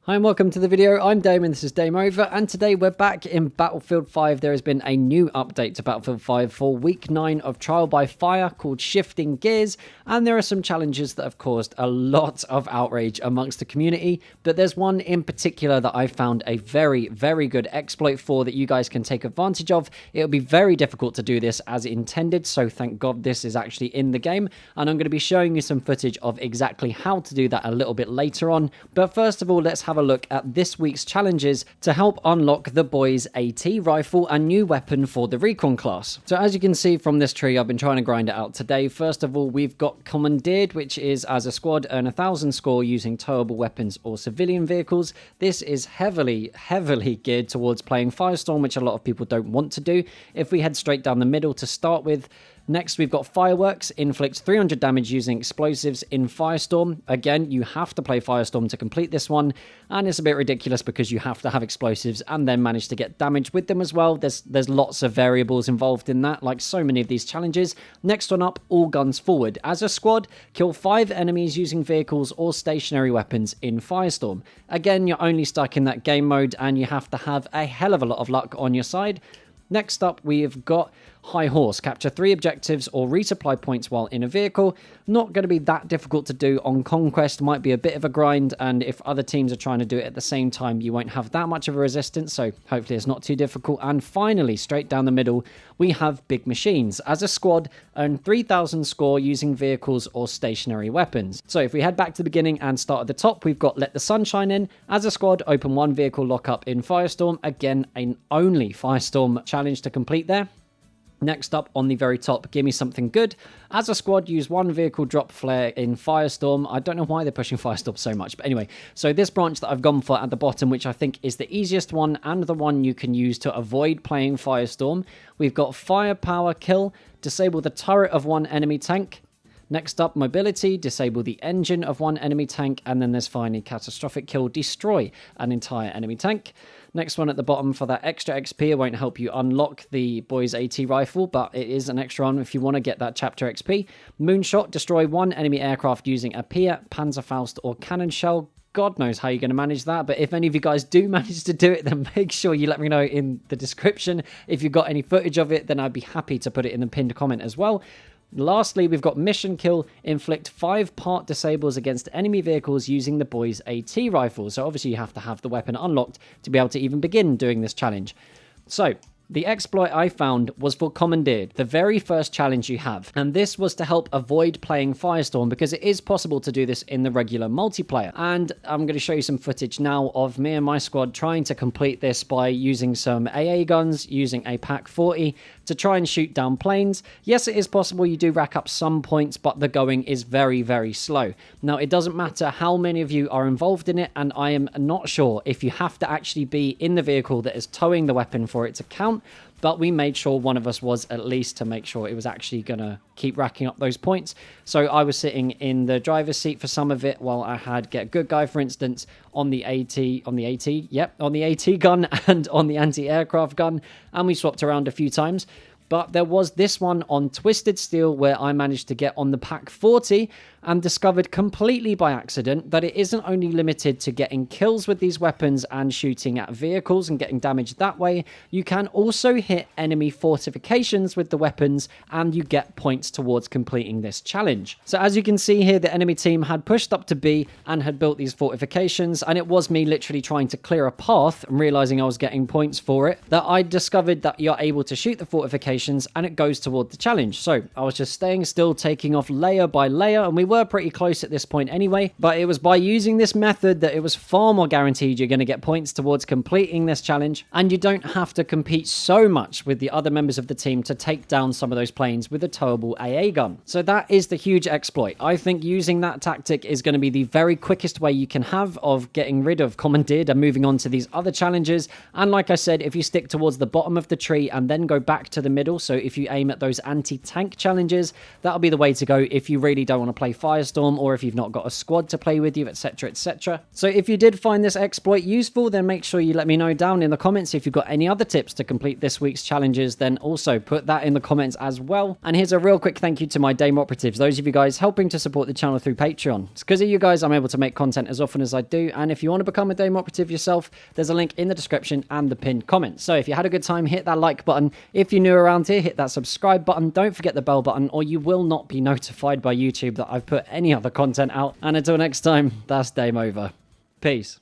Hi and welcome to the video. I'm Damon, this is Dame Over, and today we're back in Battlefield 5. There has been a new update to Battlefield 5 for week 9 of Trial by Fire called Shifting Gears, and there are some challenges that have caused a lot of outrage amongst the community, but there's one in particular that I found a very good exploit for that you guys can take advantage of. It'll be very difficult to do this as intended, so thank God this is actually in the game, and I'm going to be showing you some footage of exactly how to do that a little bit later on. But first of all, let's have a look at this week's challenges to help unlock the boys AT rifle, a new weapon for the recon class. So as you can see from this tree, I've been trying to grind it out today. First of all, we've got commandeered, which is as a squad earn 1,000 score using towable weapons or civilian vehicles. This is heavily geared towards playing firestorm, which a lot of people don't want to do. If we head straight down the middle to start with, next, we've got Fireworks, inflicts 300 damage using explosives in Firestorm. Again, you have to play Firestorm to complete this one, and it's a bit ridiculous because you have to have explosives and then manage to get damage with them as well. There's lots of variables involved in that, like so many of these challenges. Next one up, All Guns Forward. As a squad, kill 5 enemies using vehicles or stationary weapons in Firestorm. Again, you're only stuck in that game mode, and you have to have a hell of a lot of luck on your side. Next up, we've got High Horse. Capture 3 objectives or resupply points while in a vehicle. Not going to be that difficult to do on Conquest. Might be a bit of a grind, and if other teams are trying to do it at the same time, you won't have that much of a resistance, so hopefully it's not too difficult. And finally, straight down the middle, we have Big Machines. As a squad, earn 3,000 score using vehicles or stationary weapons. So if we head back to the beginning and start at the top, we've got Let the Sun Shine In. As a squad, open 1 vehicle lockup in Firestorm. Again, an only Firestorm challenge to complete there. Next up on the very top, Give Me Something Good. As a squad, use 1 vehicle drop flare in Firestorm. I don't know why they're pushing Firestorm so much, but anyway. So this branch that I've gone for at the bottom, which I think is the easiest one and the one you can use to avoid playing Firestorm. We've got Firepower Kill, disable the turret of 1 enemy tank. Next up, Mobility, disable the engine of 1 enemy tank, and then there's finally Catastrophic Kill, destroy an entire enemy tank. Next one at the bottom for that extra XP. It won't help you unlock the boys AT rifle, but it is an extra one if you want to get that chapter XP. Moonshot, destroy 1 enemy aircraft using a Pier, Panzerfaust, or cannon shell. God knows how you're going to manage that, but if any of you guys do manage to do it, then make sure you let me know in the description. If you've got any footage of it, then I'd be happy to put it in the pinned comment as well. Lastly, we've got Mission Kill, inflict 5 part disables against enemy vehicles using the boys AT rifle. So obviously you have to have the weapon unlocked to be able to even begin doing this challenge. So the exploit I found was for Commandeered, the very first challenge you have. And this was to help avoid playing Firestorm because it is possible to do this in the regular multiplayer. And I'm going to show you some footage now of me and my squad trying to complete this by using some AA guns, using a Pack 40 to try and shoot down planes. Yes, it is possible you do rack up some points, but the going is very slow. Now, it doesn't matter how many of you are involved in it, and I am not sure if you have to actually be in the vehicle that is towing the weapon for it to count, but we made sure one of us was at least to make sure it was actually going to keep racking up those points. So I was sitting in the driver's seat for some of it while I had Get Good Guy, for instance, on the AT gun and on the anti-aircraft gun, and we swapped around a few times. But there was this one on Twisted Steel where I managed to get on the Pack 40 and discovered completely by accident that it isn't only limited to getting kills with these weapons and shooting at vehicles and getting damage that way. You can also hit enemy fortifications with the weapons and you get points towards completing this challenge. So as you can see here, the enemy team had pushed up to B and had built these fortifications, and it was me literally trying to clear a path and realizing I was getting points for it that I discovered that you're able to shoot the fortifications and it goes toward the challenge. So I was just staying still, taking off layer by layer, and we were pretty close at this point anyway, but it was by using this method that it was far more guaranteed you're going to get points towards completing this challenge, and you don't have to compete so much with the other members of the team to take down some of those planes with a towable AA gun. So that is the huge exploit. I think using that tactic is going to be the very quickest way you can have of getting rid of Commandeered and moving on to these other challenges. And like I said, if you stick towards the bottom of the tree and then go back to the middle, so if you aim at those anti-tank challenges, that'll be the way to go if you really don't want to play firestorm, or if you've not got a squad to play with you, etc, etc. So if you did find this exploit useful, then make sure you let me know down in the comments. If you've got any other tips to complete this week's challenges, then also put that in the comments as well. And here's a real quick thank you to my Dame Operatives, those of you guys helping to support the channel through Patreon. It's because of you guys I'm able to make content as often as I do, and if you want to become a Dame Operative yourself, there's a link in the description and the pinned comment. So if you had a good time, hit that like button. If you're new around here, hit that subscribe button. Don't forget the bell button, or you will not be notified by YouTube that I've put any other content out. And until next time, that's Dame over. Peace.